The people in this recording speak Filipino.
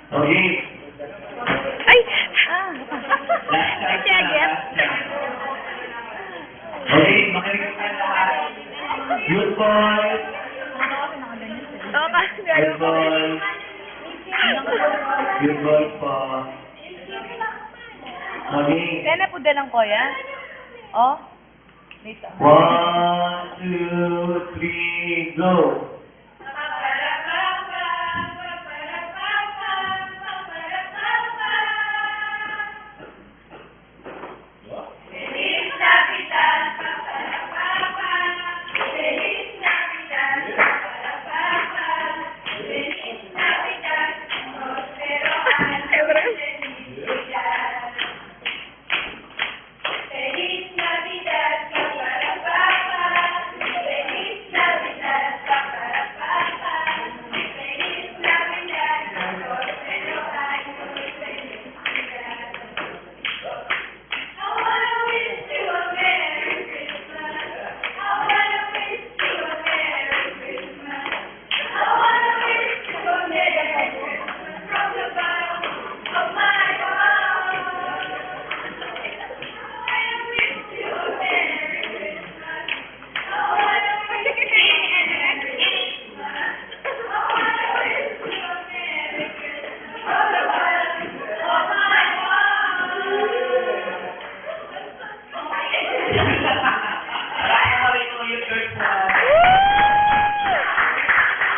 Okay. Ay! Last Ay, shot siya, na, Jeff. last shot. Okay, makinig ka lahat. Good boy. Oo, kasi Good ayaw ko. boy. Good boy po. Okay. Kaya na po dalang ko, ya? Oh? Dito. 1, 2, 3, go.